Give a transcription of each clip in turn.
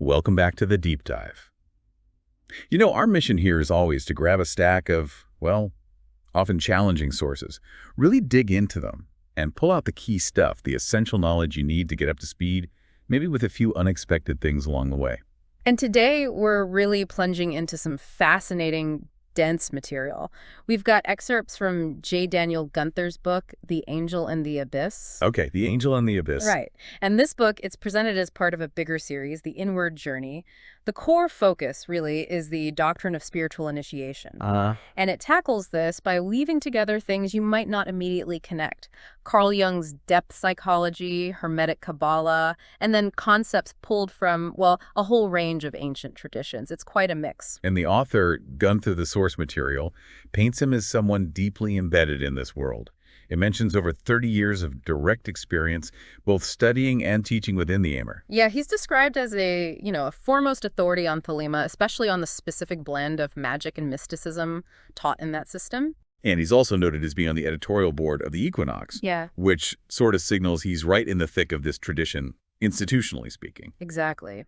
Welcome back to the deep dive. Our mission here is always to grab a stack of, well, often challenging sources, really dig into them, and pull out the key stuff, the essential knowledge you need to get up to speed, maybe with a few unexpected things along the way. And today, we're really plunging into some fascinating, dense material. We've got excerpts from J. Daniel Gunther's book, The Angel and the Abyss. Okay, The Angel and the Abyss. Right. And this book, it's presented as part of a bigger series, The Inward Journey. The core focus, really, is the doctrine of spiritual initiation. And it tackles this by weaving together things you might not immediately connect. Carl Jung's depth psychology, Hermetic Qabalah, and then concepts pulled from, well, a whole range of ancient traditions. It's quite a mix. And the author, Gunther, the source material, paints him as someone deeply embedded in this world. It mentions over 30 years of direct experience, both studying and teaching within the Aimer. Yeah, he's described as a foremost authority on Thelema, especially on the specific blend of magic and mysticism taught in that system. And he's also noted as being on the editorial board of the Equinox, which sort of signals he's right in the thick of this tradition, institutionally speaking. Exactly.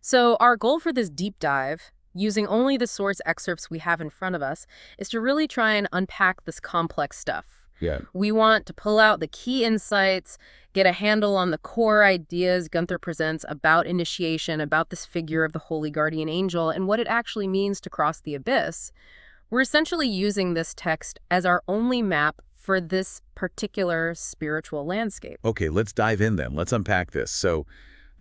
So our goal for this deep dive, using only the source excerpts we have in front of us, is to really try and unpack this complex stuff. Yeah. We want to pull out the key insights, get a handle on the core ideas Gunther presents about initiation, about this figure of the holy guardian angel, and what it actually means to cross the abyss. We're essentially using this text as our only map for this particular spiritual landscape. Okay, let's dive in then. Let's unpack this. So,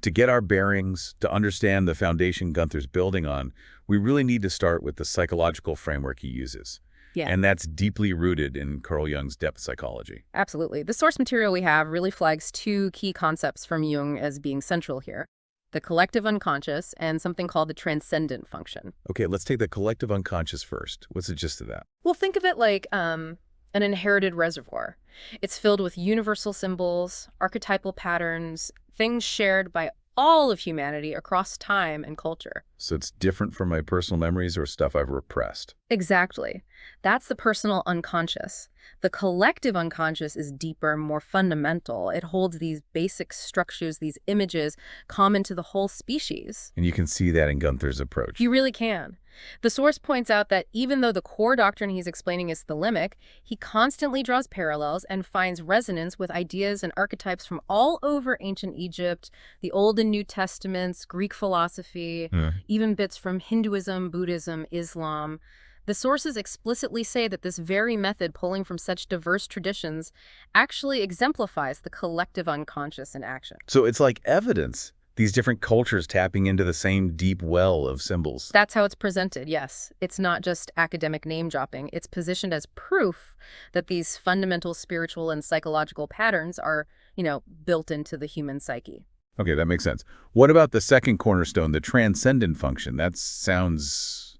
to get our bearings, to understand the foundation Gunther's building on, we really need to start with the psychological framework he uses. Yeah. And that's deeply rooted in Carl Jung's depth psychology. Absolutely. The source material we have really flags two key concepts from Jung as being central here: the collective unconscious and something called the transcendent function. Okay, let's take the collective unconscious first. What's the gist of that? Well, think of it like an inherited reservoir. It's filled with universal symbols, archetypal patterns, things shared by all of humanity across time and culture. So it's different from my personal memories or stuff I've repressed. Exactly. That's the personal unconscious. The collective unconscious is deeper, more fundamental. It holds these basic structures, these images common to the whole species. And you can see that in Gunther's approach. You really can. The source points out that even though the core doctrine he's explaining is Thelemic, he constantly draws parallels and finds resonance with ideas and archetypes from all over ancient Egypt, the Old and New Testaments, Greek philosophy, even bits from Hinduism, Buddhism, Islam. The sources explicitly say that this very method, pulling from such diverse traditions, actually exemplifies the collective unconscious in action. So it's like evidence. These different cultures tapping into the same deep well of symbols. That's how it's presented, yes. It's not just academic name-dropping. It's positioned as proof that these fundamental spiritual and psychological patterns are, built into the human psyche. Okay, that makes sense. What about the second cornerstone, the transcendent function? That sounds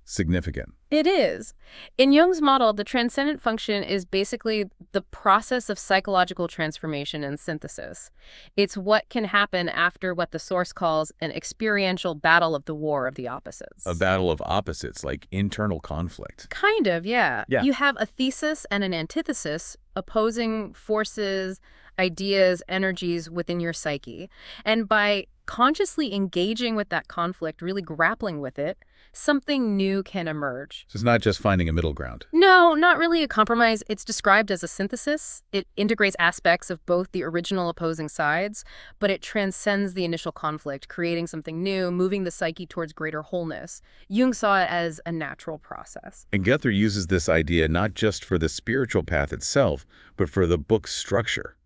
significant. It is. In Jung's model, the transcendent function is basically the process of psychological transformation and synthesis. It's what can happen after what the source calls an experiential battle of the war of the opposites. A battle of opposites, like internal conflict. Kind of, yeah. Yeah. You have a thesis and an antithesis, opposing forces, ideas, energies within your psyche. And by consciously engaging with that conflict, really grappling with it, something new can emerge. So it's not just finding a middle ground. No, not really a compromise. It's described as a synthesis. It integrates aspects of both the original opposing sides, but it transcends the initial conflict, creating something new, moving the psyche towards greater wholeness. Jung saw it as a natural process. And Gunther uses this idea not just for the spiritual path itself, but for the book's structure.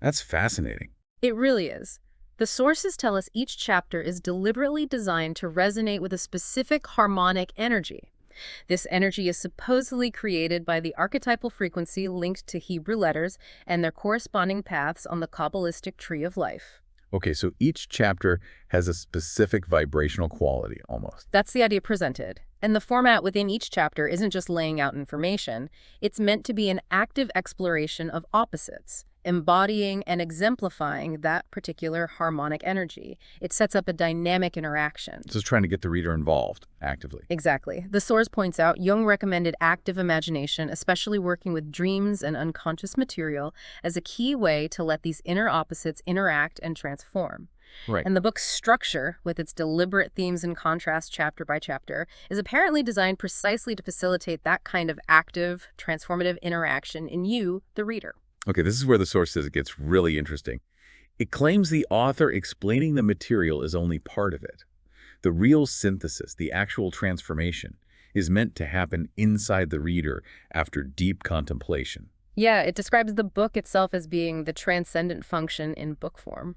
That's fascinating. It really is. The sources tell us each chapter is deliberately designed to resonate with a specific harmonic energy. This energy is supposedly created by the archetypal frequency linked to Hebrew letters and their corresponding paths on the Kabbalistic tree of life. Okay, so each chapter has a specific vibrational quality, almost. That's the idea presented. And the format within each chapter isn't just laying out information. It's meant to be an active exploration of opposites. embodying and exemplifying that particular harmonic energy. It sets up a dynamic interaction. So it's trying to get the reader involved actively. Exactly. The source points out Jung recommended active imagination, especially working with dreams and unconscious material, as a key way to let these inner opposites interact and transform. Right. And the book's structure, with its deliberate themes and contrast chapter by chapter, is apparently designed precisely to facilitate that kind of active, transformative interaction in you, the reader. Okay, this is where the source says it gets really interesting. It claims the author explaining the material is only part of it. The real synthesis, the actual transformation, is meant to happen inside the reader after deep contemplation. Yeah, it describes the book itself as being the transcendent function in book form.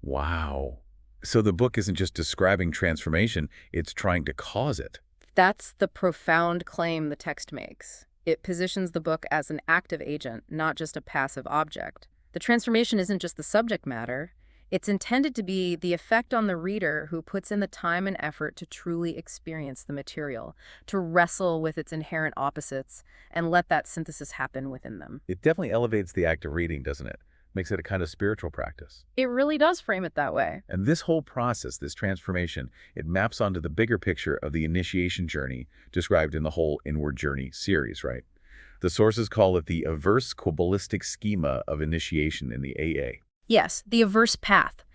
Wow. So the book isn't just describing transformation, it's trying to cause it. That's the profound claim the text makes. It positions the book as an active agent, not just a passive object. The transformation isn't just the subject matter. It's intended to be the effect on the reader who puts in the time and effort to truly experience the material, to wrestle with its inherent opposites, and let that synthesis happen within them. It definitely elevates the act of reading, doesn't it? Makes it a kind of spiritual practice. It really does frame it that way. And this whole process, this transformation, it maps onto the bigger picture of the initiation journey described in the whole Inward Journey series, right? The sources call it the averse Kabbalistic schema of initiation in the AA. Yes, the averse path.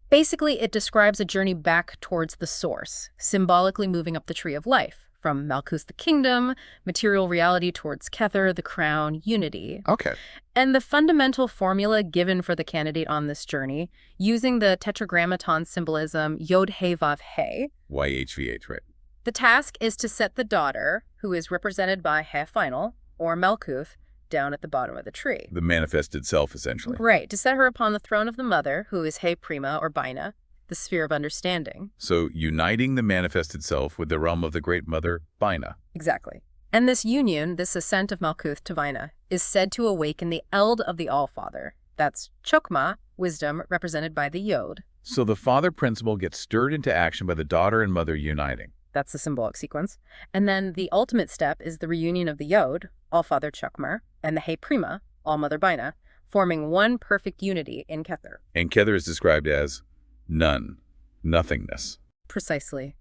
Basically, it describes a journey back towards the source, symbolically moving up the tree of life, from Malkuth the kingdom, material reality towards Kether, the crown, unity. Okay. And the fundamental formula given for the candidate on this journey, using the tetragrammaton symbolism Yod He Vav He. YHVH, right? The task is to set the daughter, who is represented by He final, or Malkuth, down at the bottom of the tree. The manifested self, essentially. Right, to set her upon the throne of the mother, who is He prima, or Baina, the sphere of understanding. So uniting the manifested self with the realm of the Great Mother, Baina. Exactly. And this union, this ascent of Malkuth to Vaina, is said to awaken the Eld of the All-Father. That's Chokmah, wisdom, represented by the Yod. So the father principle gets stirred into action by the daughter and mother uniting. That's the symbolic sequence. And then the ultimate step is the reunion of the Yod, All-Father Chokmah, and the He Prima, All-Mother Baina, forming one perfect unity in Kether. And Kether is described as none, nothingness. Precisely.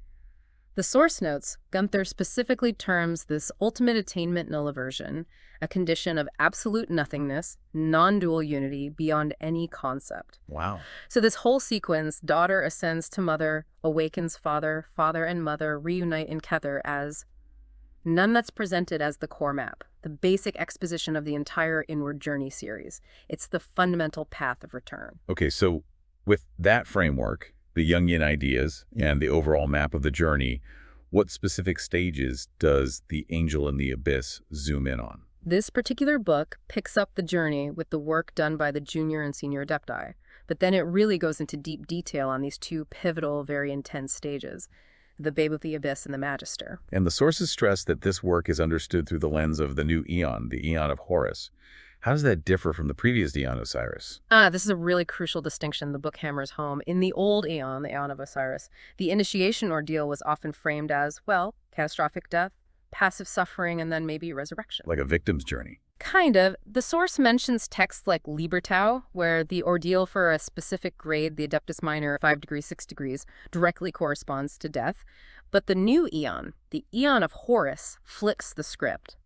The source notes, Gunther specifically terms this ultimate attainment null aversion, a condition of absolute nothingness, non-dual unity beyond any concept. Wow. So this whole sequence, daughter ascends to mother, awakens father, father and mother reunite in Kether as none. That's presented as the core map, the basic exposition of the entire Inward Journey series. It's the fundamental path of return. Okay, so with that framework, the Jungian ideas and the overall map of the journey, what specific stages does the angel in the abyss zoom in on? This particular book picks up the journey with the work done by the junior and senior adepti, but then it really goes into deep detail on these two pivotal, very intense stages, the Babe of the Abyss and the Magister. And the sources stress that this work is understood through the lens of the new Aeon, the Aeon of Horus. How does that differ from the previous Aeon of Osiris? This is a really crucial distinction the book hammers home. In the old Aeon, the Aeon of Osiris, the initiation ordeal was often framed as, well, catastrophic death, passive suffering, and then maybe resurrection. Like a victim's journey. Kind of. The source mentions texts like Libertau, where the ordeal for a specific grade, the Adeptus Minor, 5 degrees, 6 degrees, directly corresponds to death. But the new Aeon, the Aeon of Horus, flips the script.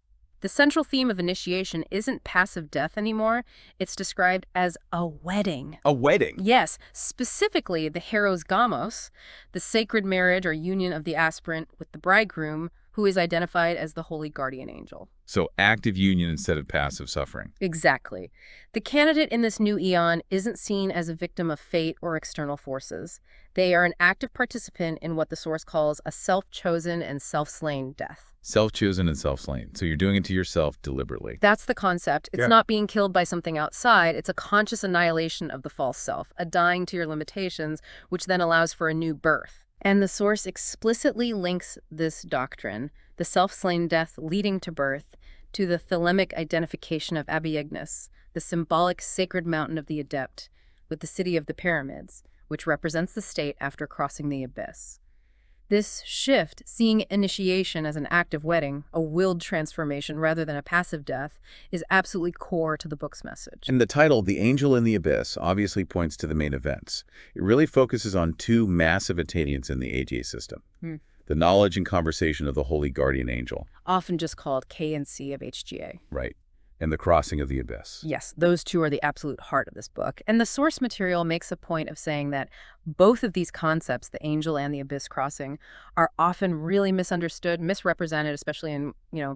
The central theme of initiation isn't passive death anymore. It's described as a wedding. A wedding? Yes, specifically the Heros Gamos, the sacred marriage or union of the aspirant with the bridegroom, who is identified as the holy guardian angel. So active union instead of passive suffering. Exactly. The candidate in this new Aeon isn't seen as a victim of fate or external forces. They are an active participant in what the source calls a self-chosen and self-slain death. Self-chosen and self-slain. So you're doing it to yourself deliberately. That's the concept. It's not being killed by something outside. It's a conscious annihilation of the false self, a dying to your limitations, which then allows for a new birth. And the source explicitly links this doctrine, the self-slain death leading to birth, to the Thelemic identification of Abiegnes, the symbolic sacred mountain of the Adept, with the city of the pyramids, which represents the state after crossing the abyss. This shift, seeing initiation as an active wedding, a willed transformation rather than a passive death, is absolutely core to the book's message. And the title, The Angel in the Abyss, obviously points to the main events. It really focuses on two massive attainments in the AGA system. The knowledge and conversation of the Holy Guardian Angel. Often just called K and C of HGA. Right. And the crossing of the abyss. Yes, those two are the absolute heart of this book. And the source material makes a point of saying that both of these concepts, the angel and the abyss crossing, are often really misunderstood, misrepresented, especially in,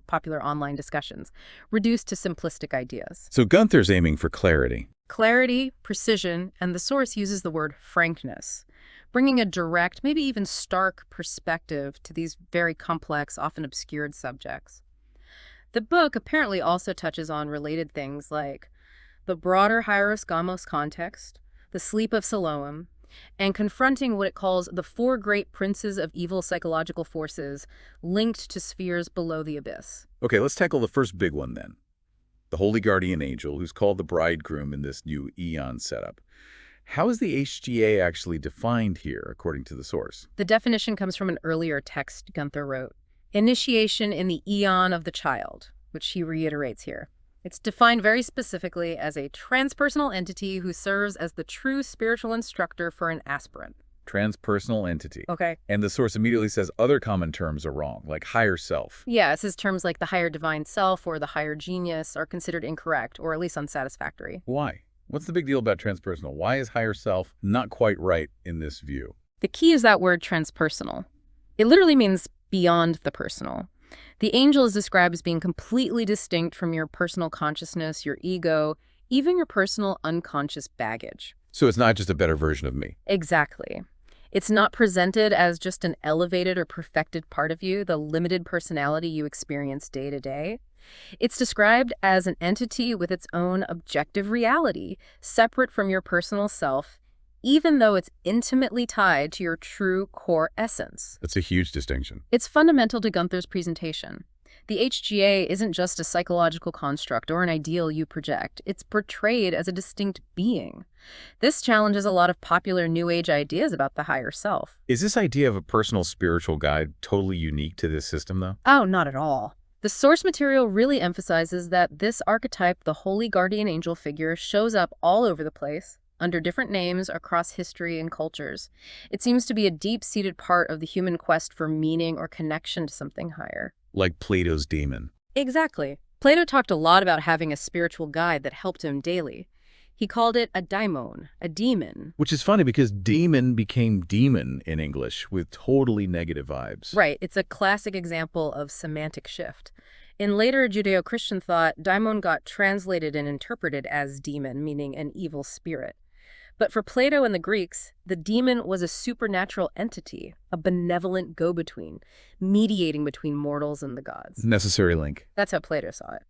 popular online discussions, reduced to simplistic ideas. So Gunther's aiming for clarity. Clarity, precision, and the source uses the word frankness, bringing a direct, maybe even stark perspective to these very complex, often obscured subjects. The book apparently also touches on related things like the broader Hieros Gamos context, the sleep of Siloam, and confronting what it calls the four great princes of evil psychological forces linked to spheres below the abyss. Okay, let's tackle the first big one then. The Holy Guardian Angel, who's called the bridegroom in this new eon setup. How is the HGA actually defined here, according to the source? The definition comes from an earlier text Gunther wrote. Initiation in the eon of the child, which he reiterates here. It's defined very specifically as a transpersonal entity who serves as the true spiritual instructor for an aspirant. Transpersonal entity. Okay. And the source immediately says other common terms are wrong, like higher self. Yeah, it says terms like the higher divine self or the higher genius are considered incorrect or at least unsatisfactory. Why? What's the big deal about transpersonal? Why is higher self not quite right in this view? The key is that word transpersonal. It literally means beyond the personal. The angel is described as being completely distinct from your personal consciousness, your ego, even your personal unconscious baggage. So it's not just a better version of me. Exactly. It's not presented as just an elevated or perfected part of you, the limited personality you experience day to day. It's described as an entity with its own objective reality, separate from your personal self, even though it's intimately tied to your true core essence. That's a huge distinction. It's fundamental to Gunther's presentation. The HGA isn't just a psychological construct or an ideal you project. It's portrayed as a distinct being. This challenges a lot of popular New Age ideas about the higher self. Is this idea of a personal spiritual guide totally unique to this system, though? Oh, not at all. The source material really emphasizes that this archetype, the holy guardian angel figure, shows up all over the place, under different names across history and cultures. It seems to be a deep-seated part of the human quest for meaning or connection to something higher. Like Plato's demon. Exactly. Plato talked a lot about having a spiritual guide that helped him daily. He called it a daimon, a demon. Which is funny because demon became demon in English with totally negative vibes. Right. It's a classic example of semantic shift. In later Judeo-Christian thought, daimon got translated and interpreted as demon, meaning an evil spirit. But for Plato and the Greeks, the demon was a supernatural entity, a benevolent go-between, mediating between mortals and the gods. Necessary link. That's how Plato saw it.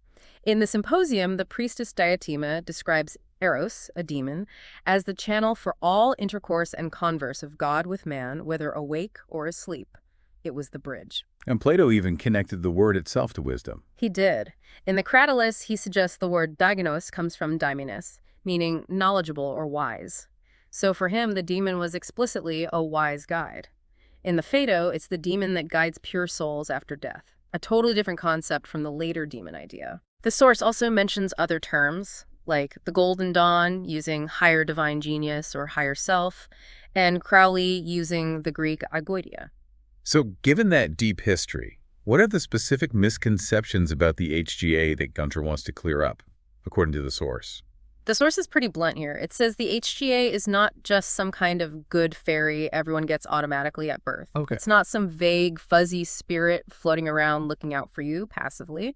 In the Symposium, the priestess Diotima describes Eros, a demon, as the channel for all intercourse and converse of God with man, whether awake or asleep. It was the bridge. And Plato even connected the word itself to wisdom. He did. In the Cratylus, he suggests the word daigonos comes from daimonis, meaning knowledgeable or wise. So for him, the demon was explicitly a wise guide. In the Phaedo, it's the demon that guides pure souls after death, a totally different concept from the later demon idea. The source also mentions other terms, like the Golden Dawn using higher divine genius or higher self, and Crowley using the Greek agoidia. So given that deep history, what are the specific misconceptions about the HGA that Gunther wants to clear up, according to the source? The source is pretty blunt here. It says the HGA is not just some kind of good fairy everyone gets automatically at birth. Okay. It's not some vague, fuzzy spirit floating around looking out for you passively.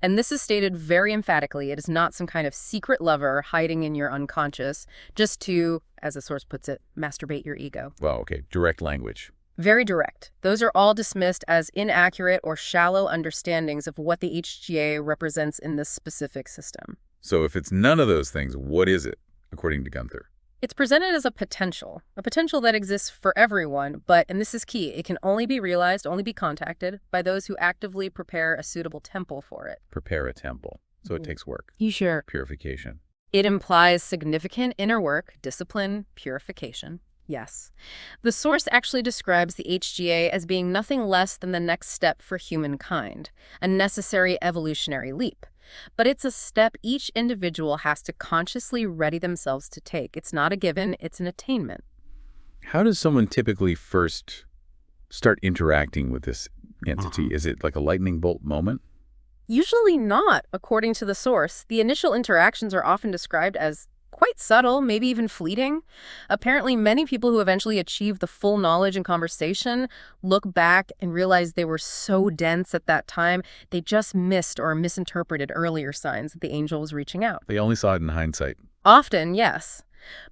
And this is stated very emphatically. It is not some kind of secret lover hiding in your unconscious just to, as the source puts it, masturbate your ego. Well, okay, direct language. Very direct. Those are all dismissed as inaccurate or shallow understandings of what the HGA represents in this specific system. So if it's none of those things, what is it, according to Gunther? It's presented as a potential that exists for everyone, but, and this is key, it can only be realized, only be contacted by those who actively prepare a suitable temple for it. Prepare a temple. So it takes work. You sure? Purification. It implies significant inner work, discipline, purification. Yes. The source actually describes the HGA as being nothing less than the next step for humankind, a necessary evolutionary leap. But it's a step each individual has to consciously ready themselves to take. It's not a given, it's an attainment. How does someone typically first start interacting with this entity? Is it like a lightning bolt moment? Usually not, according to the source. The initial interactions are often described as quite subtle, maybe even fleeting. Apparently, many people who eventually achieve the full knowledge and conversation look back and realize they were so dense at that time, they just missed or misinterpreted earlier signs that the angel was reaching out. They only saw it in hindsight. Often, yes.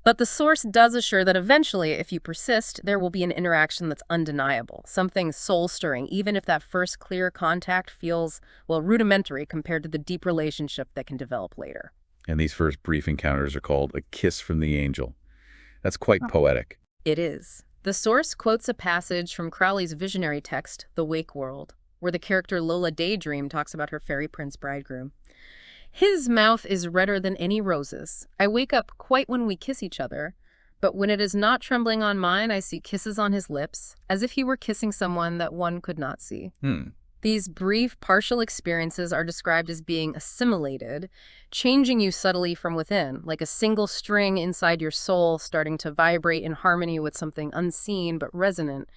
But the source does assure that eventually, if you persist, there will be an interaction that's undeniable, something soul-stirring, even if that first clear contact feels, well, rudimentary compared to the deep relationship that can develop later. And these first brief encounters are called a kiss from the angel. That's quite poetic. It is. The source quotes a passage from Crowley's visionary text, The Wake World, where the character Lola Daydream talks about her fairy prince bridegroom. His mouth is redder than any roses. I wake up quite when we kiss each other, but when it is not trembling on mine, I see kisses on his lips, as if he were kissing someone that one could not see. These brief, partial experiences are described as being assimilated, changing you subtly from within, like a single string inside your soul starting to vibrate in harmony with something unseen but resonant.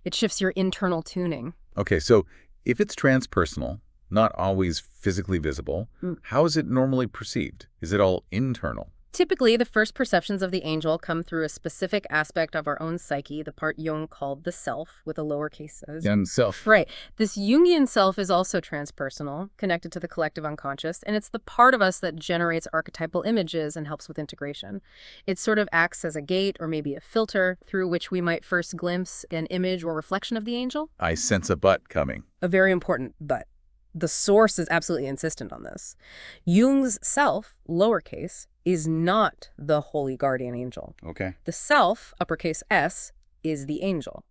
It shifts your internal tuning. Okay, so if it's transpersonal, not always physically visible, how is it normally perceived? Is it all internal? Typically, the first perceptions of the angel come through a specific aspect of our own psyche, the part Jung called the self, with a lowercase s. And self. Right. This Jungian self is also transpersonal, connected to the collective unconscious, and it's the part of us that generates archetypal images and helps with integration. It sort of acts as a gate or maybe a filter through which we might first glimpse an image or reflection of the angel. I sense a but coming. A very important but. The source is absolutely insistent on this. Jung's self, lowercase, is not the holy guardian angel. Okay. The self, uppercase S, is the angel.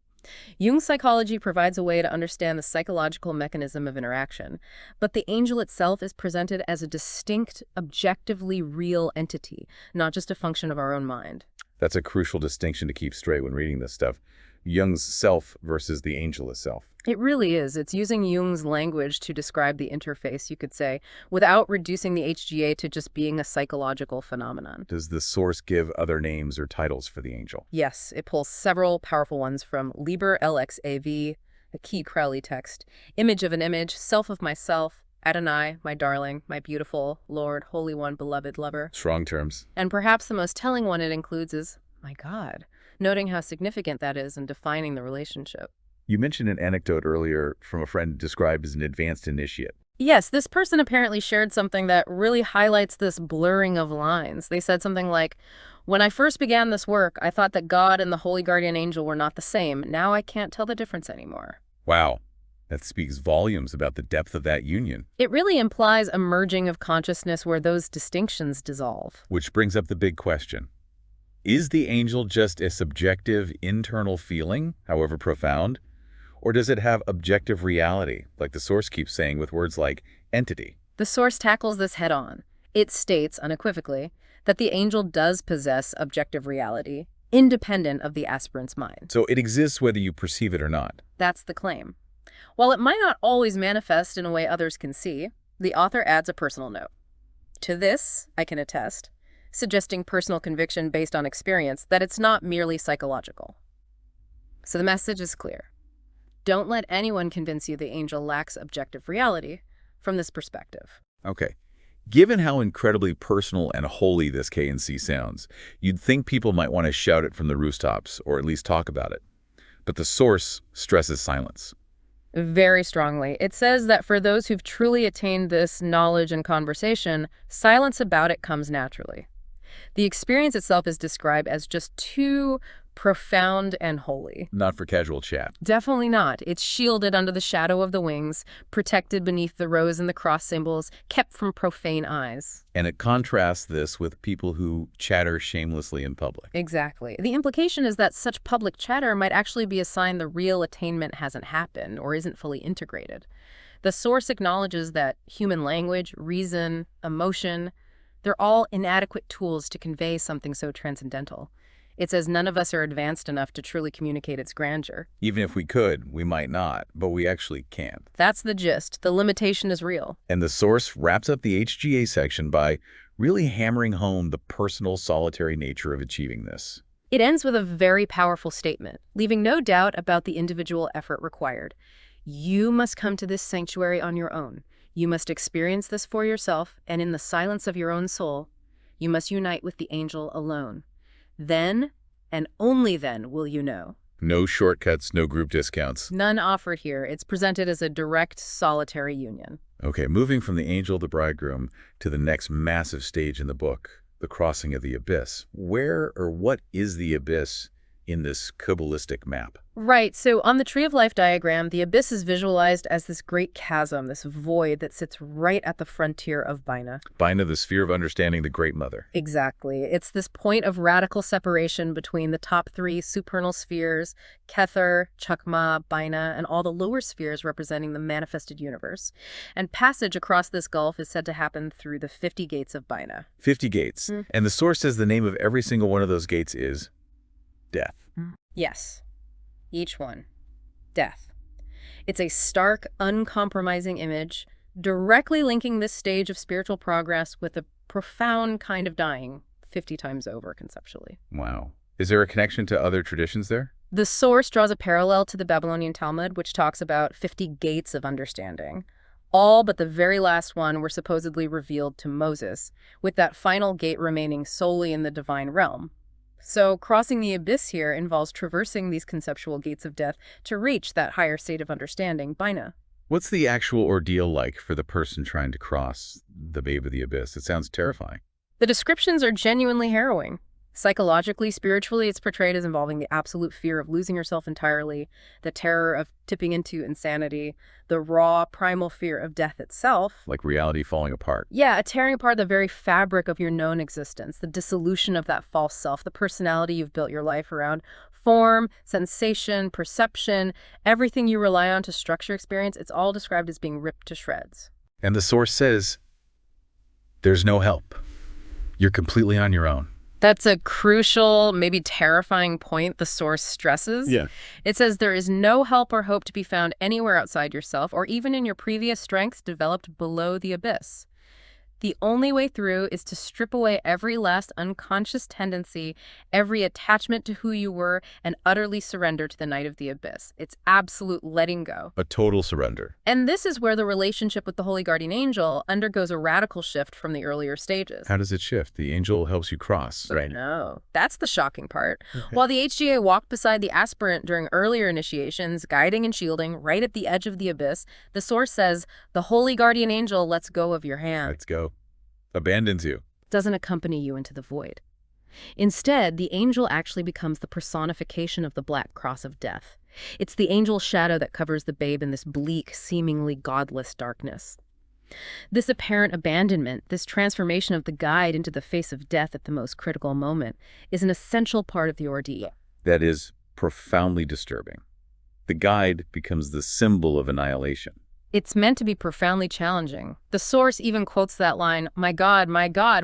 Jung's psychology provides a way to understand the psychological mechanism of interaction, but the angel itself is presented as a distinct, objectively real entity, not just a function of our own mind. That's a crucial distinction to keep straight when reading this stuff. Jung's self versus the angel itself. It really is. It's using Jung's language to describe the interface, you could say, without reducing the HGA to just being a psychological phenomenon. Does the source give other names or titles for the angel? Yes, it pulls several powerful ones from Liber LXAV, a key Crowley text, image of an image, self of myself, Adonai, my darling, my beautiful, Lord, Holy One, beloved lover. Strong terms. And perhaps the most telling one it includes is, my God, noting how significant that is in defining the relationship. You mentioned an anecdote earlier from a friend described as an advanced initiate. Yes, this person apparently shared something that really highlights this blurring of lines. They said something like, when I first began this work, I thought that God and the Holy Guardian Angel were not the same. Now I can't tell the difference anymore. Wow. That speaks volumes about the depth of that union. It really implies a merging of consciousness where those distinctions dissolve. Which brings up the big question. Is the angel just a subjective internal feeling, however profound? Or does it have objective reality, like the source keeps saying with words like entity? The source tackles this head-on. It states, unequivocally, that the angel does possess objective reality, independent of the aspirant's mind. So it exists whether you perceive it or not. That's the claim. While it might not always manifest in a way others can see, the author adds a personal note. To this, I can attest, suggesting personal conviction based on experience that it's not merely psychological. So the message is clear. Don't let anyone convince you the angel lacks objective reality from this perspective. Okay. Given how incredibly personal and holy this K&C sounds, you'd think people might want to shout it from the rooftops, or at least talk about it. But the source stresses silence. Very strongly. It says that for those who've truly attained this knowledge and conversation, silence about it comes naturally. The experience itself is described as just too profound and holy. Not for casual chat. Definitely not. It's shielded under the shadow of the wings, protected beneath the rose and the cross symbols, kept from profane eyes. And it contrasts this with people who chatter shamelessly in public. Exactly. The implication is that such public chatter might actually be a sign the real attainment hasn't happened or isn't fully integrated. The source acknowledges that human language, reason, emotion, they're all inadequate tools to convey something so transcendental. It says none of us are advanced enough to truly communicate its grandeur. Even if we could, we might not, but we actually can't. That's the gist. The limitation is real. And the source wraps up the HGA section by really hammering home the personal, solitary nature of achieving this. It ends with a very powerful statement, leaving no doubt about the individual effort required. You must come to this sanctuary on your own. You must experience this for yourself, and in the silence of your own soul, you must unite with the angel alone. Then, and only then, will you know. No shortcuts, no group discounts. None offered here. It's presented as a direct, solitary union. Okay, moving from the angel, the bridegroom, to the next massive stage in the book, the crossing of the abyss. Where or what is the abyss in this Kabbalistic map? Right, so on the Tree of Life diagram, the abyss is visualized as this great chasm, this void that sits right at the frontier of Baina. Baina, the sphere of understanding, the Great Mother. Exactly. It's this point of radical separation between the top three supernal spheres, Kether, Chakma, Baina, and all the lower spheres representing the manifested universe. And passage across this gulf is said to happen through the 50 gates of Baina. 50 gates. And the source says the name of every single one of those gates is death. Yes. Each one. Death. It's a stark, uncompromising image, directly linking this stage of spiritual progress with a profound kind of dying, 50 times over, conceptually. Wow. Is there a connection to other traditions there? The source draws a parallel to the Babylonian Talmud, which talks about 50 gates of understanding. All but the very last one were supposedly revealed to Moses, with that final gate remaining solely in the divine realm. So crossing the abyss here involves traversing these conceptual gates of death to reach that higher state of understanding, Baina. What's the actual ordeal like for the person trying to cross the babe of the abyss? It sounds terrifying. The descriptions are genuinely harrowing. Psychologically, spiritually, it's portrayed as involving the absolute fear of losing yourself entirely, the terror of tipping into insanity, the raw, primal fear of death itself. Like reality falling apart. Yeah, a tearing apart the very fabric of your known existence, the dissolution of that false self, the personality you've built your life around. Form, sensation, perception, everything you rely on to structure experience, it's all described as being ripped to shreds. And the source says, there's no help. You're completely on your own. That's a crucial, maybe terrifying point the source stresses. Yeah. It says there is no help or hope to be found anywhere outside yourself or even in your previous strengths developed below the abyss. The only way through is to strip away every last unconscious tendency, every attachment to who you were, and utterly surrender to the night of the abyss. It's absolute letting go. A total surrender. And this is where the relationship with the Holy Guardian Angel undergoes a radical shift from the earlier stages. How does it shift? The angel helps you cross, right? No, that's the shocking part. While the HGA walked beside the aspirant during earlier initiations, guiding and shielding right at the edge of the abyss, the source says, the Holy Guardian Angel lets go of your hand. Let's go. Abandons you. Doesn't accompany you into the void. Instead, the angel actually becomes the personification of the black cross of death. It's the angel shadow that covers the babe in this bleak, seemingly godless darkness. This apparent abandonment, this transformation of the guide into the face of death at the most critical moment, is an essential part of the ordeal. That is profoundly disturbing. The guide becomes the symbol of annihilation. It's meant to be profoundly challenging. The source even quotes that line, my God,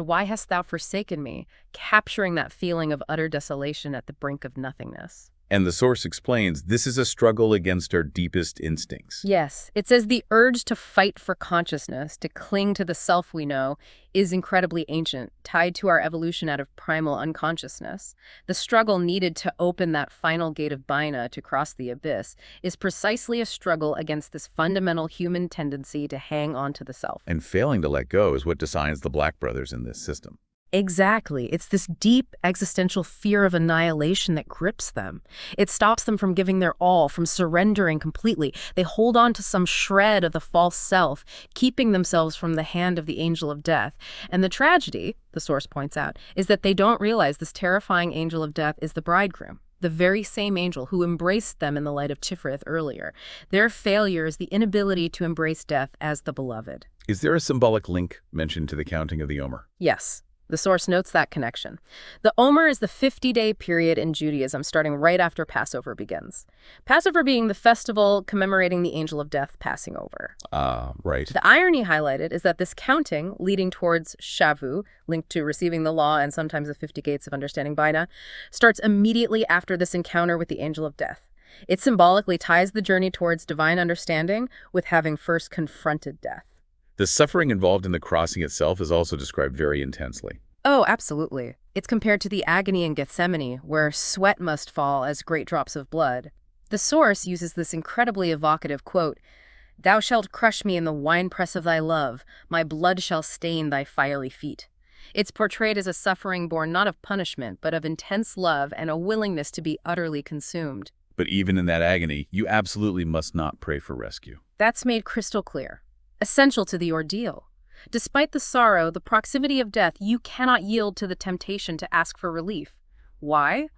why hast thou forsaken me?" capturing that feeling of utter desolation at the brink of nothingness. And the source explains this is a struggle against our deepest instincts. Yes, it says the urge to fight for consciousness, to cling to the self we know, is incredibly ancient, tied to our evolution out of primal unconsciousness. The struggle needed to open that final gate of Baina to cross the abyss is precisely a struggle against this fundamental human tendency to hang on to the self. And failing to let go is what designs the Black Brothers in this system. Exactly. It's this deep existential fear of annihilation that grips them. It stops them from giving their all, from surrendering completely. They hold on to some shred of the false self, keeping themselves from the hand of the angel of death. And the tragedy, the source points out, is that they don't realize this terrifying angel of death is the bridegroom, the very same angel who embraced them in the light of Tifrith earlier. Their failure is the inability to embrace death as the beloved. Is there a symbolic link mentioned to the counting of the Omer? Yes. The source notes that connection. The Omer is the 50-day period in Judaism starting right after Passover begins. Passover being the festival commemorating the angel of death passing over. Right. The irony highlighted is that this counting, leading towards Shavu, linked to receiving the law and sometimes the 50 gates of understanding Bina, starts immediately after this encounter with the angel of death. It symbolically ties the journey towards divine understanding with having first confronted death. The suffering involved in the crossing itself is also described very intensely. Oh, absolutely. It's compared to the agony in Gethsemane, where sweat must fall as great drops of blood. The source uses this incredibly evocative quote, "Thou shalt crush me in the winepress of thy love, my blood shall stain thy fiery feet." It's portrayed as a suffering born not of punishment, but of intense love and a willingness to be utterly consumed. But even in that agony, you absolutely must not pray for rescue. That's made crystal clear. Essential to the ordeal. Despite the sorrow, the proximity of death, you cannot yield to the temptation to ask for relief. Why?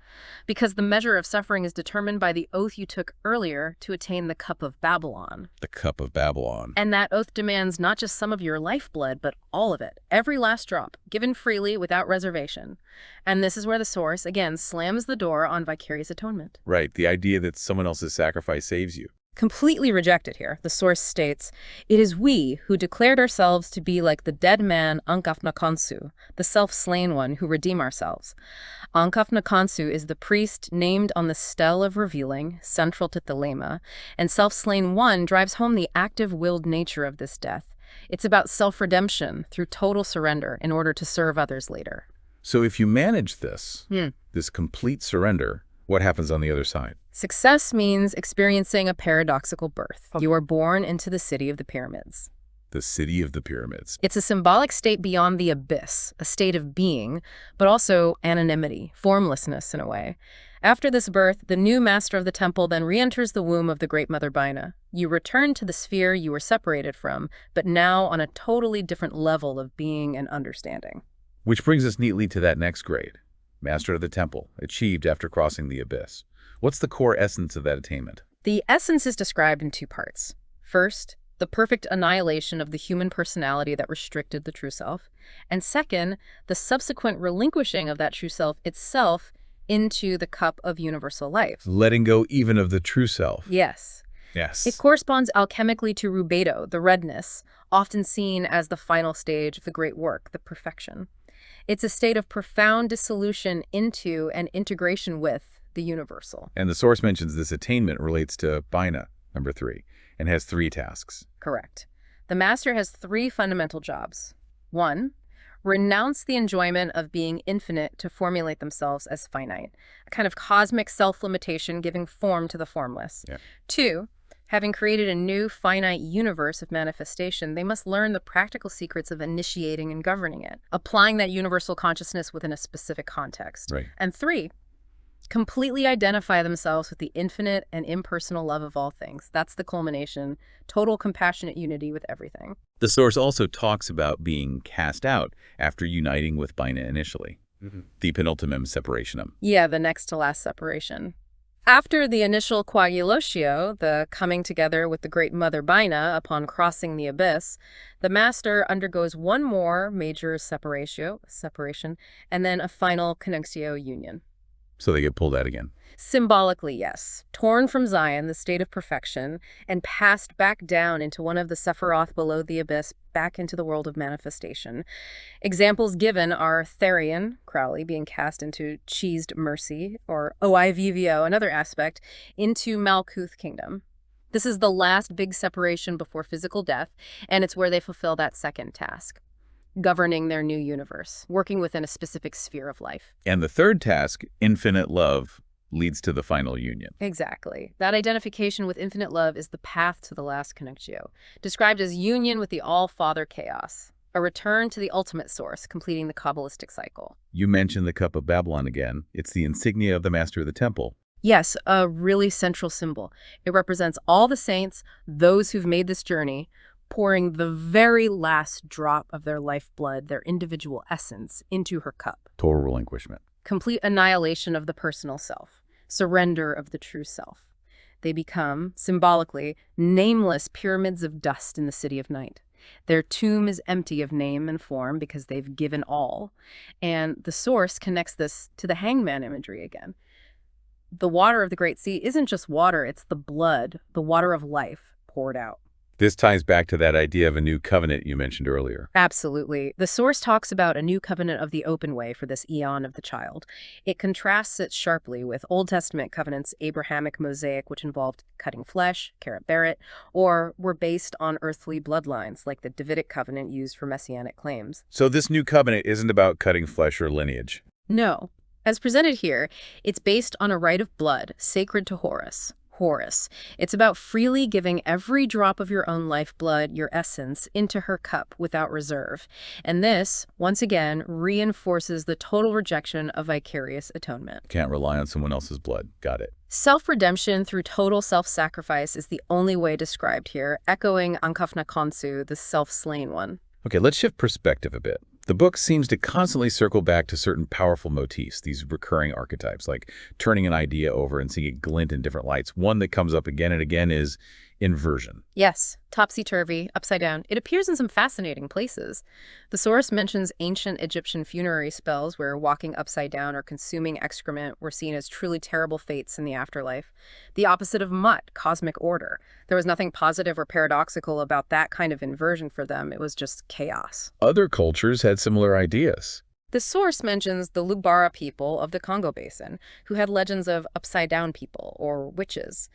Because the measure of suffering is determined by the oath you took earlier to attain the cup of Babylon. The cup of Babylon. And that oath demands not just some of your lifeblood, but all of it, every last drop, given freely without reservation. And this is where the source, again, slams the door on vicarious atonement. Right, the idea that someone else's sacrifice saves you. Completely rejected here. The source states, "It is we who declared ourselves to be like the dead man Ankaf Nakansu, the self-slain one who redeem ourselves." Ankaf Nakansu is the priest named on the stele of revealing, central to Thelema, and self-slain one drives home the active-willed nature of this death. It's about self-redemption through total surrender in order to serve others later. So if you manage this complete surrender, what happens on the other side? Success means experiencing a paradoxical birth. You are born into the city of the pyramids. The city of the pyramids. It's a symbolic state beyond the abyss, a state of being, but also anonymity, formlessness in a way. After this birth, the new master of the temple then re-enters the womb of the Great Mother Bina. You return to the sphere you were separated from, but now on a totally different level of being and understanding. Which brings us neatly to that next grade. Master of the temple, achieved after crossing the abyss. What's the core essence of that attainment? The essence is described in two parts. First, the perfect annihilation of the human personality that restricted the true self. And second, the subsequent relinquishing of that true self itself into the cup of universal life. Letting go even of the true self. Yes. Yes. It corresponds alchemically to rubedo, the redness, often seen as the final stage of the great work, the perfection. It's a state of profound dissolution into and integration with the universal. And the source mentions this attainment relates to Bina, number 3, and has 3 tasks. Correct. The master has 3 fundamental jobs. 1, renounce the enjoyment of being infinite to formulate themselves as finite, a kind of cosmic self-limitation giving form to the formless. Yeah. 2, having created a new finite universe of manifestation, they must learn the practical secrets of initiating and governing it, applying that universal consciousness within a specific context. Right. And 3, completely identify themselves with the infinite and impersonal love of all things. That's the culmination, total compassionate unity with everything. The source also talks about being cast out after uniting with Bina initially. The penultimum separationum. Yeah, the next to last separation. After the initial coagulotio, the coming together with the Great Mother Bina upon crossing the abyss, the master undergoes one more major separation, and then a final connexio union. So they get pulled out again. Symbolically, yes. Torn from Zion, the state of perfection, and passed back down into one of the Sephiroth below the abyss, back into the world of manifestation. Examples given are Therion, Crowley, being cast into Cheesed Mercy, or Oivivio, another aspect, into Malkuth Kingdom. This is the last big separation before physical death, and it's where they fulfill that second task. Governing their new universe, working within a specific sphere of life. And the third task, infinite love, leads to the final union. Exactly. That identification with infinite love is the path to the last connectio, described as union with the All-Father Chaos, a return to the ultimate source, completing the Kabbalistic cycle. You mentioned the Cup of Babylon again. It's the insignia of the Master of the Temple. Yes, a really central symbol. It represents all the saints, those who've made this journey, pouring the very last drop of their lifeblood, their individual essence, into her cup. Total relinquishment. Complete annihilation of the personal self, surrender of the true self. They become, symbolically, nameless pyramids of dust in the city of night. Their tomb is empty of name and form because they've given all. And the source connects this to the hangman imagery again. The water of the Great Sea isn't just water, it's the blood, the water of life poured out. This ties back to that idea of a new covenant you mentioned earlier. Absolutely. The source talks about a new covenant of the open way for this eon of the child. It contrasts it sharply with Old Testament covenants, Abrahamic, Mosaic, which involved cutting flesh, Karet Barrett, or were based on earthly bloodlines, like the Davidic covenant used for messianic claims. So this new covenant isn't about cutting flesh or lineage. No. As presented here, it's based on a right of blood, sacred to Horus. It's about freely giving every drop of your own lifeblood, your essence, into her cup without reserve. And this, once again, reinforces the total rejection of vicarious atonement. Can't rely on someone else's blood. Got it. Self-redemption through total self-sacrifice is the only way described here, echoing Ankafna Khonsu, the self-slain one. Okay, let's shift perspective a bit. The book seems to constantly circle back to certain powerful motifs, these recurring archetypes, like turning an idea over and seeing it glint in different lights. One that comes up again and again is inversion. Yes, topsy-turvy, upside down. It appears in some fascinating places. The source mentions ancient Egyptian funerary spells where walking upside down or consuming excrement were seen as truly terrible fates in the afterlife. The opposite of Mut, cosmic order. There was nothing positive or paradoxical about that kind of inversion for them. It was just chaos. Other cultures had similar ideas. The source mentions the Lubara people of the Congo Basin, who had legends of upside-down people, or witches.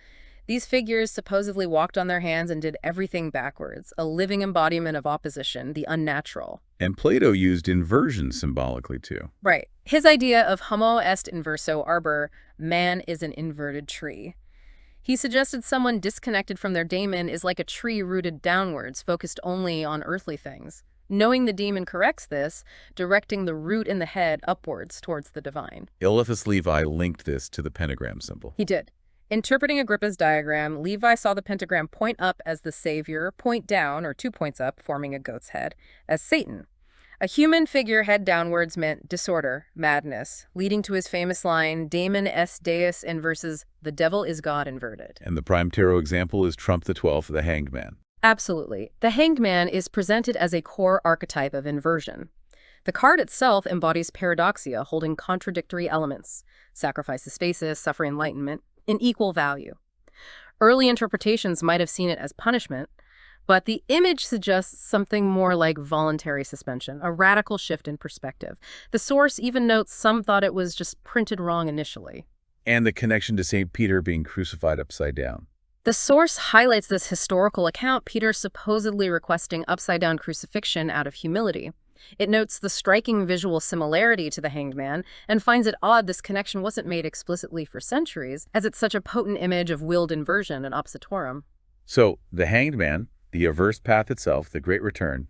These figures supposedly walked on their hands and did everything backwards, a living embodiment of opposition, the unnatural. And Plato used inversion symbolically, too. Right. His idea of homo est inverso arbor, man is an inverted tree. He suggested someone disconnected from their daemon is like a tree rooted downwards, focused only on earthly things. Knowing the demon corrects this, directing the root in the head upwards towards the divine. Eliphas Levi linked this to the pentagram symbol. He did. Interpreting Agrippa's diagram, Levi saw the pentagram point up as the savior, point down, or 2 points up, forming a goat's head, as Satan. A human figure head downwards meant disorder, madness, leading to his famous line, Daemon est Deus inversus, the devil is God inverted. And the prime tarot example is Trump the 12th, the Hanged Man. Absolutely. The Hanged Man is presented as a core archetype of inversion. The card itself embodies paradoxia, holding contradictory elements, sacrifice ascesis, suffer enlightenment, in equal value. Early interpretations might have seen it as punishment, but the image suggests something more like voluntary suspension, a radical shift in perspective. The source even notes some thought it was just printed wrong initially. And the connection to St. Peter being crucified upside down. The source highlights this historical account, Peter supposedly requesting upside-down crucifixion out of humility. It notes the striking visual similarity to the Hanged Man and finds it odd this connection wasn't made explicitly for centuries, as it's such a potent image of willed inversion and oppositorum. So, the Hanged Man, the averse path itself, the Great Return,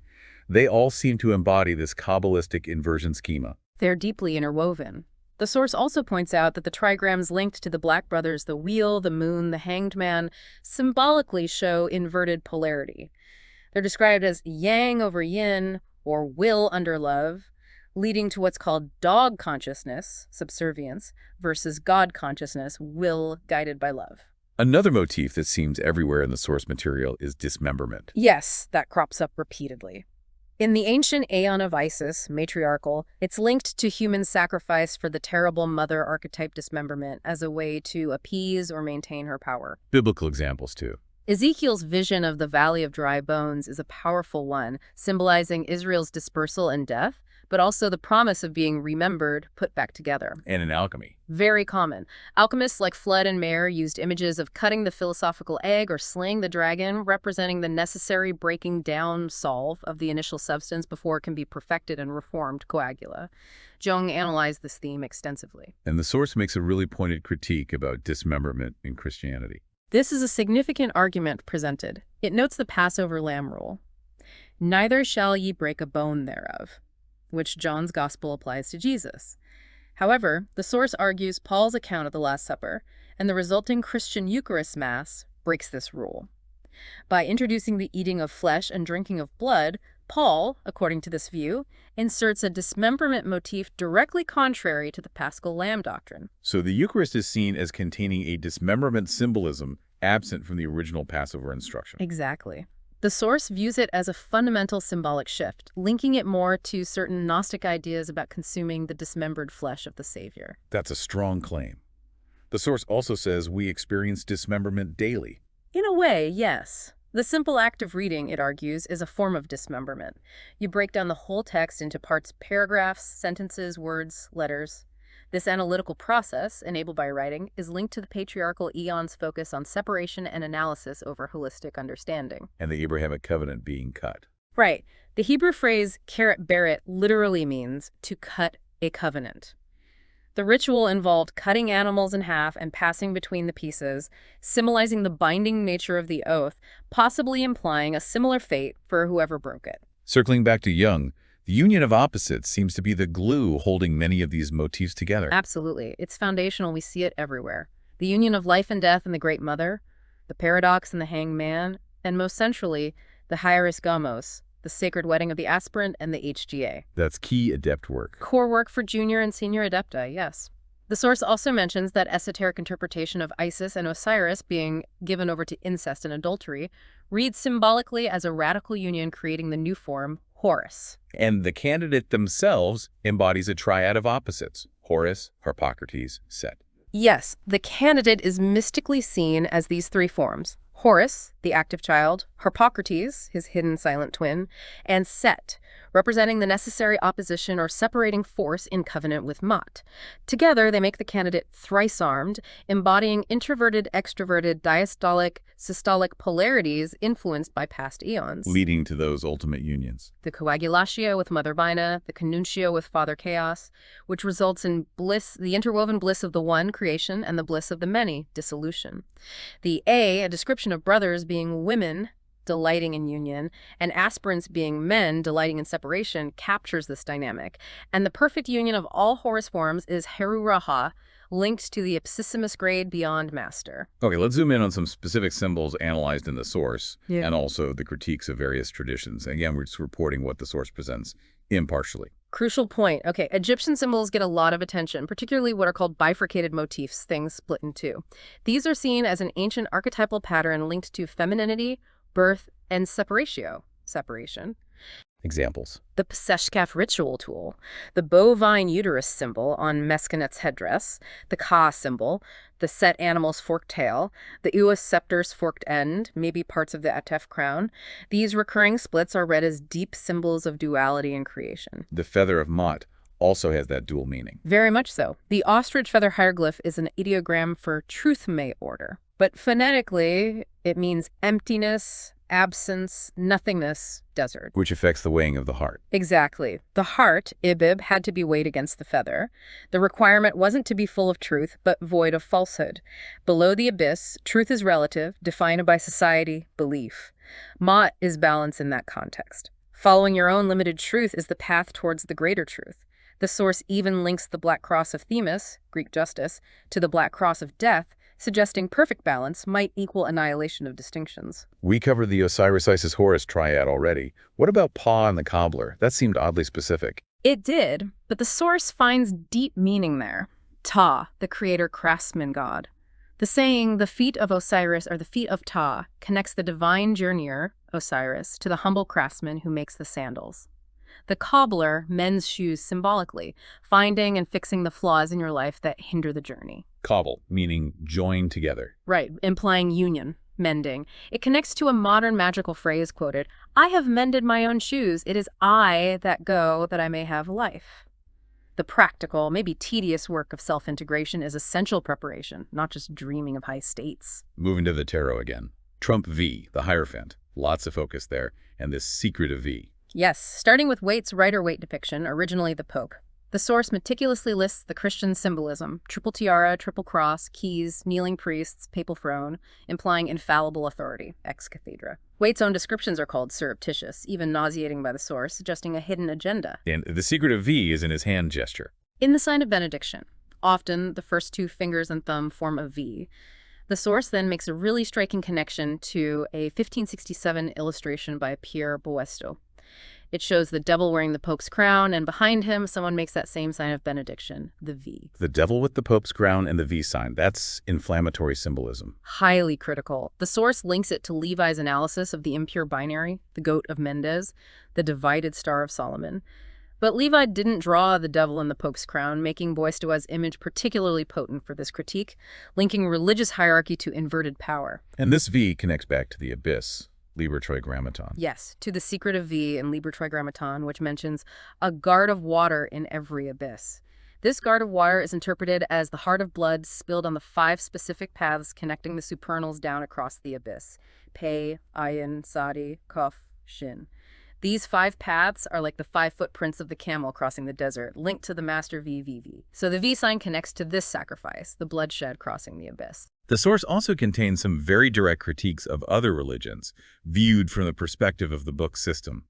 they all seem to embody this Kabbalistic inversion schema. They're deeply interwoven. The source also points out that the trigrams linked to the Black Brothers, the wheel, the moon, the Hanged Man, symbolically show inverted polarity. They're described as yang over yin, or will under love, leading to what's called dog consciousness, subservience, versus God consciousness, will guided by love. Another motif that seems everywhere in the source material is dismemberment. Yes, that crops up repeatedly. In the ancient Aeon of Isis, matriarchal, it's linked to human sacrifice for the terrible mother archetype dismemberment as a way to appease or maintain her power. Biblical examples, too. Ezekiel's vision of the Valley of Dry Bones is a powerful one, symbolizing Israel's dispersal and death, but also the promise of being remembered, put back together. And in alchemy. Very common. Alchemists like Flood and Mayer used images of cutting the philosophical egg or slaying the dragon, representing the necessary breaking down solve of the initial substance before it can be perfected and reformed, Qabalah. Jung analyzed this theme extensively. And the source makes a really pointed critique about dismemberment in Christianity. This is a significant argument presented. It notes the Passover lamb rule. Neither shall ye break a bone thereof, which John's gospel applies to Jesus. However, the source argues Paul's account of the Last Supper and the resulting Christian Eucharist Mass breaks this rule. By introducing the eating of flesh and drinking of blood, Paul, according to this view, inserts a dismemberment motif directly contrary to the Paschal Lamb doctrine. So the Eucharist is seen as containing a dismemberment symbolism absent from the original Passover instruction. Exactly. The source views it as a fundamental symbolic shift, linking it more to certain Gnostic ideas about consuming the dismembered flesh of the Savior. That's a strong claim. The source also says we experience dismemberment daily. In a way, yes. The simple act of reading, it argues, is a form of dismemberment. You break down the whole text into parts, paragraphs, sentences, words, letters. This analytical process, enabled by writing, is linked to the patriarchal eon's focus on separation and analysis over holistic understanding. And the Abrahamic covenant being cut. Right. The Hebrew phrase "keret beret" literally means to cut a covenant. The ritual involved cutting animals in half and passing between the pieces, symbolizing the binding nature of the oath, possibly implying a similar fate for whoever broke it. Circling back to Jung, the union of opposites seems to be the glue holding many of these motifs together. Absolutely. It's foundational. We see it everywhere. The union of life and death and the Great Mother, the paradox and the hanged man, and most centrally, the hieris gamos, the sacred wedding of the aspirant and the HGA. That's key adept work. Core work for junior and senior adepti, yes. The source also mentions that esoteric interpretation of Isis and Osiris being given over to incest and adultery reads symbolically as a radical union creating the new form, Horus. And the candidate themselves embodies a triad of opposites: Horus, Harpocrates, Set. Yes, the candidate is mystically seen as these three forms: Horus, the active child; Harpocrates, his hidden silent twin; and Set, representing the necessary opposition or separating force in covenant with Mot. Together, they make the candidate thrice-armed, embodying introverted, extroverted, diastolic, systolic polarities influenced by past eons. Leading to those ultimate unions. The coagulatio with Mother Bina, the connuntio with Father Chaos, which results in bliss, the interwoven bliss of the one, creation, and the bliss of the many, dissolution. The a description of brothers being women, delighting in union, and aspirants being men delighting in separation, captures this dynamic. And the perfect union of all Horus forms is Heru Raha, linked to the ipsissimus grade beyond master. Okay, let's zoom in on some specific symbols analyzed in the source, Yeah. and also the critiques of various traditions. Again, we're just reporting what the source presents impartially. Crucial point. Okay, Egyptian symbols get a lot of attention, particularly what are called bifurcated motifs, things split in two. These are seen as an ancient archetypal pattern linked to femininity, birth, and separation. Examples. The Pseshkaf ritual tool, the bovine uterus symbol on Meskenet's headdress, the Ka symbol, the Set animal's forked tail, the Uas scepter's forked end, maybe parts of the Atef crown. These recurring splits are read as deep symbols of duality and creation. The feather of Mot also has that dual meaning. Very much so. The ostrich feather hieroglyph is an ideogram for truth may order, but phonetically it means emptiness, absence, nothingness, desert. Which affects the weighing of the heart. Exactly. The heart, ibib, had to be weighed against the feather. The requirement wasn't to be full of truth, but void of falsehood. Below the abyss, truth is relative, defined by society, belief. Mot is balance in that context. Following your own limited truth is the path towards the greater truth. The source even links the Black Cross of Themis, Greek justice, to the Black Cross of death, suggesting perfect balance might equal annihilation of distinctions. We covered the Osiris-Isis-Horus triad already. What about Pa and the cobbler? That seemed oddly specific. It did, but the source finds deep meaning there. Ta, the creator craftsman god. The saying, the feet of Osiris are the feet of Ta, connects the divine journeyer, Osiris, to the humble craftsman who makes the sandals. The cobbler mends shoes symbolically, finding and fixing the flaws in your life that hinder the journey. Cobble, meaning join together. Right, implying union, mending. It connects to a modern magical phrase quoted, I have mended my own shoes. It is I that go that I may have life. The practical, maybe tedious work of self-integration is essential preparation, not just dreaming of high states. Moving to the tarot again. Trump V, the Hierophant. Lots of focus there. And this secret of V. Yes, starting with Waite's Rider-Waite depiction, originally the Pope. The source meticulously lists the Christian symbolism, triple tiara, triple cross, keys, kneeling priests, papal throne, implying infallible authority, ex cathedra. Waite's own descriptions are called surreptitious, even nauseating by the source, suggesting a hidden agenda. And the secret of V is in his hand gesture. In the sign of benediction, often the first two fingers and thumb form a V. The source then makes a really striking connection to a 1567 illustration by Pierre Boesto. It shows the devil wearing the Pope's crown, and behind him, someone makes that same sign of benediction, the V. The devil with the Pope's crown and the V sign. That's inflammatory symbolism. Highly critical. The source links it to Levi's analysis of the impure binary, the goat of Mendes, the divided star of Solomon. But Levi didn't draw the devil in the Pope's crown, making Boistua's image particularly potent for this critique, linking religious hierarchy to inverted power. And this V connects back to the abyss, Liber Trigrammaton. Yes, to the secret of V in Liber Trigrammaton, which mentions a guard of water in every abyss. This guard of water is interpreted as the heart of blood spilled on the 5 specific paths connecting the supernals down across the abyss: Pe, Ayin, Sadi, Kaf, Shin. These 5 paths are like the 5 footprints of the camel crossing the desert, linked to the master VVV. So the V sign connects to this sacrifice, the bloodshed crossing the abyss. The source also contains some very direct critiques of other religions, viewed from the perspective of the book's system.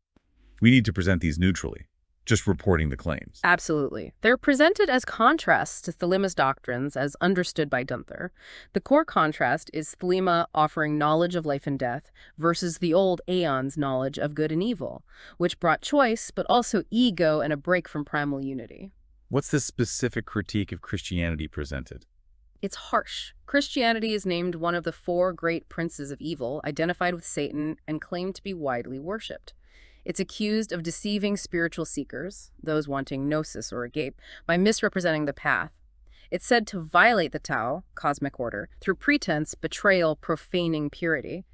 We need to present these neutrally, just reporting the claims. Absolutely. They're presented as contrasts to Thelema's doctrines as understood by Gunther. The core contrast is Thelema offering knowledge of life and death versus the old aeon's knowledge of good and evil, which brought choice but also ego and a break from primal unity. What's the specific critique of Christianity presented? It's harsh. Christianity is named one of the 4 great princes of evil, identified with Satan, and claimed to be widely worshipped. It's accused of deceiving spiritual seekers, those wanting gnosis or agape, by misrepresenting the path. It's said to violate the Tao, cosmic order, through pretense, betrayal, profaning purity.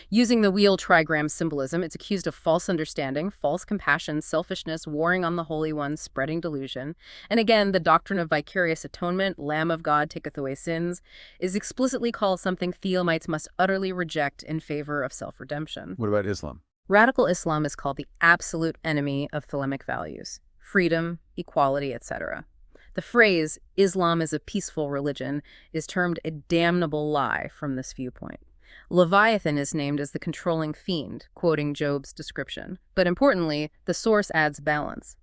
Using the wheel trigram symbolism, it's accused of false understanding, false compassion, selfishness, warring on the Holy One, spreading delusion. And again, the doctrine of vicarious atonement, Lamb of God taketh away sins, is explicitly called something Thelemites must utterly reject in favor of self-redemption. What about Islam? Radical Islam is called the absolute enemy of Thelemic values: freedom, equality, etc. The phrase, Islam is a peaceful religion, is termed a damnable lie from this viewpoint. Leviathan is named as the controlling fiend, quoting Job's description. But importantly, the source adds balance.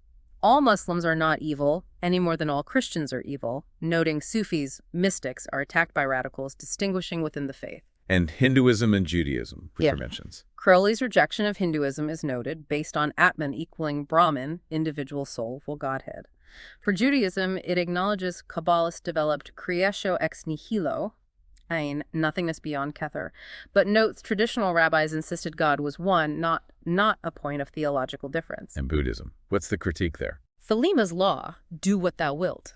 All Muslims are not evil, any more than all Christians are evil, noting Sufis, mystics, are attacked by radicals, distinguishing within the faith. And Hinduism and Judaism, which are mentions. Crowley's rejection of Hinduism is noted based on Atman equaling Brahman, individual soulful Godhead. For Judaism, it acknowledges Kabbalist-developed creatio ex nihilo, ein, nothingness beyond Kether, but notes traditional rabbis insisted God was one, not a point of theological difference. And Buddhism. What's the critique there? Thelema's law, do what thou wilt,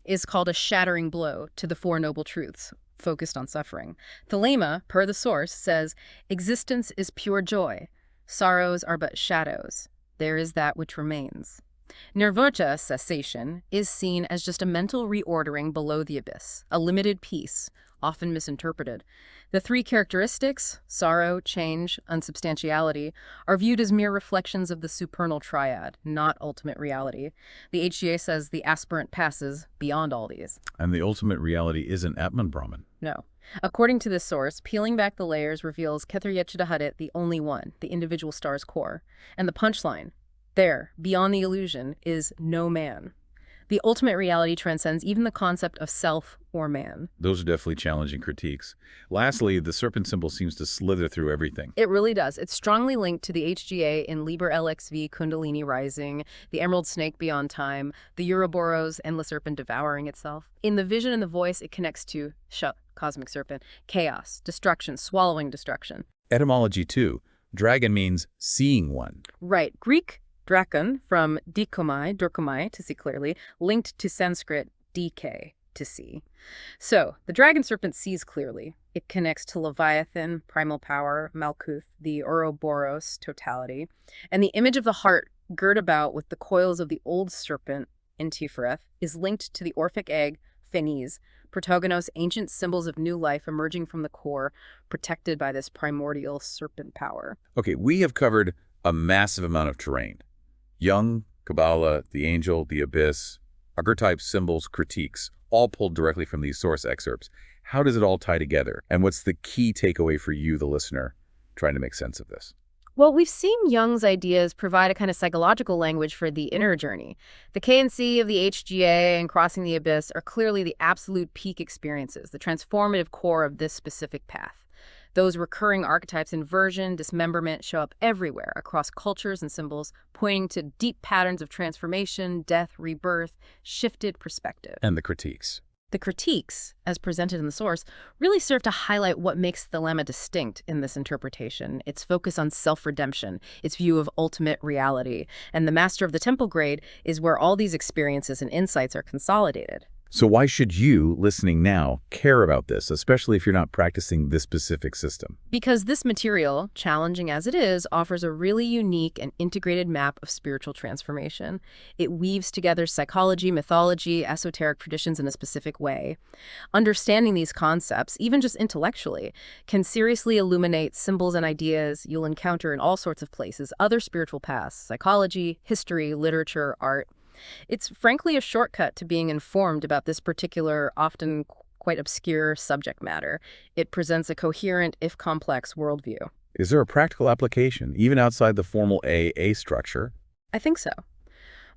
is called a shattering blow to the 4 noble truths, focused on suffering. Thelema, per the source, says, existence is pure joy. Sorrows are but shadows. There is that which remains. Nirvana, cessation, is seen as just a mental reordering below the abyss, a limited peace, often misinterpreted. The 3 characteristics, sorrow, change, unsubstantiality, are viewed as mere reflections of the supernal triad, not ultimate reality. The HGA says the aspirant passes beyond all these. And the ultimate reality isn't Atman Brahman. No. According to this source, peeling back the layers reveals Kether Yetchidahadet, the only one, the individual star's core. And the punchline, there, beyond the illusion, is no man. The ultimate reality transcends even the concept of self or man. Those are definitely challenging critiques. Lastly, the serpent symbol seems to slither through everything. It really does. It's strongly linked to the HGA in Liber LXV, Kundalini rising, the emerald snake beyond time, the Ouroboros, endless serpent devouring itself. In the vision and the voice, it connects to Sha, cosmic serpent, chaos, destruction, swallowing destruction. Etymology too. Dragon means seeing one. Right. Greek drakon, from dikomai, to see clearly, linked to Sanskrit dk, to see. So, the dragon serpent sees clearly. It connects to Leviathan, primal power, Malkuth, the Ouroboros, totality, and the image of the heart girt about with the coils of the old serpent, Intifereth, is linked to the Orphic egg, Phanes, Protogonos, ancient symbols of new life emerging from the core, protected by this primordial serpent power. Okay, we have covered a massive amount of terrain. Jung, Qabalah, the angel, the abyss, archetypes, symbols, critiques, all pulled directly from these source excerpts. How does it all tie together? And what's the key takeaway for you, the listener, trying to make sense of this? Well, we've seen Jung's ideas provide a kind of psychological language for the inner journey. The K&C of the HGA and Crossing the Abyss are clearly the absolute peak experiences, the transformative core of this specific path. Those recurring archetypes, inversion, dismemberment, show up everywhere across cultures and symbols, pointing to deep patterns of transformation, death, rebirth, shifted perspective. And the critiques. The critiques, as presented in the source, really serve to highlight what makes Thelema distinct in this interpretation: its focus on self-redemption, its view of ultimate reality. And the Master of the Temple grade is where all these experiences and insights are consolidated. So why should you, listening now, care about this, especially if you're not practicing this specific system? Because this material, challenging as it is, offers a really unique and integrated map of spiritual transformation. It weaves together psychology, mythology, esoteric traditions in a specific way. Understanding these concepts, even just intellectually, can seriously illuminate symbols and ideas you'll encounter in all sorts of places: other spiritual paths, psychology, history, literature, art. It's frankly a shortcut to being informed about this particular, often quite obscure subject matter. It presents a coherent, if complex, worldview. Is there a practical application, even outside the formal AA structure? I think so.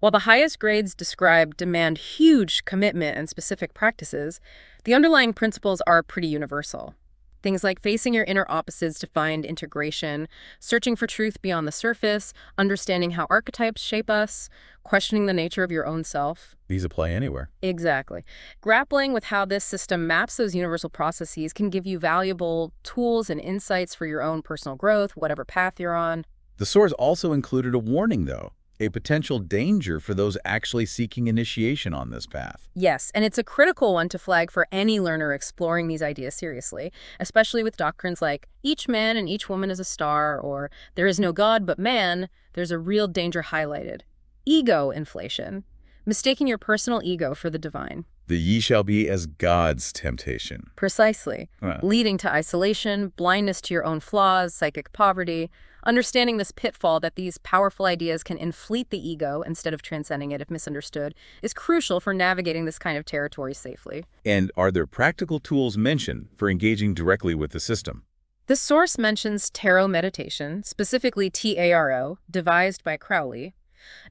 While the highest grades described demand huge commitment and specific practices, the underlying principles are pretty universal. Things like facing your inner opposites to find integration, searching for truth beyond the surface, understanding how archetypes shape us, questioning the nature of your own self. These apply anywhere. Exactly. Grappling with how this system maps those universal processes can give you valuable tools and insights for your own personal growth, whatever path you're on. The source also included a warning, though, a potential danger for those actually seeking initiation on this path. Yes, and it's a critical one to flag for any learner exploring these ideas seriously, especially with doctrines like each man and each woman is a star, or there is no God but man. There's a real danger highlighted: ego inflation, mistaking your personal ego for the divine. The ye shall be as God's temptation. Precisely, leading to isolation, blindness to your own flaws, psychic poverty. Understanding this pitfall that these powerful ideas can inflate the ego instead of transcending it if misunderstood is crucial for navigating this kind of territory safely. And are there practical tools mentioned for engaging directly with the system? The source mentions tarot meditation, specifically TARO, devised by Crowley,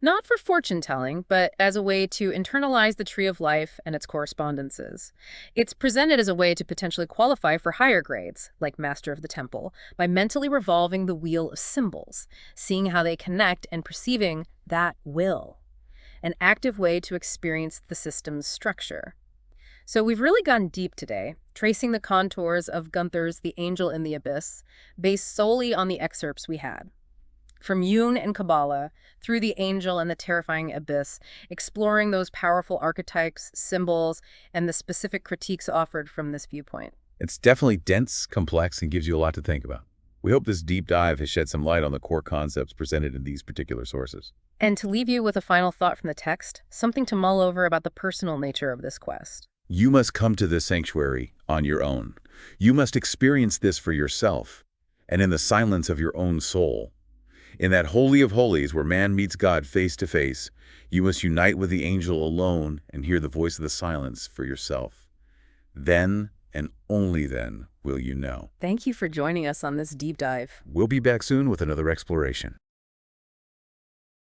not for fortune-telling, but as a way to internalize the tree of life and its correspondences. It's presented as a way to potentially qualify for higher grades, like Master of the Temple, by mentally revolving the wheel of symbols, seeing how they connect and perceiving that will. An active way to experience the system's structure. So we've really gone deep today, tracing the contours of Gunther's The Angel in the Abyss, based solely on the excerpts we had. From Jung and Qabalah, through the angel and the terrifying abyss, exploring those powerful archetypes, symbols, and the specific critiques offered from this viewpoint. It's definitely dense, complex, and gives you a lot to think about. We hope this deep dive has shed some light on the core concepts presented in these particular sources. And to leave you with a final thought from the text, something to mull over about the personal nature of this quest. You must come to this sanctuary on your own. You must experience this for yourself, and in the silence of your own soul. In that holy of holies where man meets God face to face, you must unite with the angel alone and hear the voice of the silence for yourself. Then, and only then, will you know. Thank you for joining us on this deep dive. We'll be back soon with another exploration.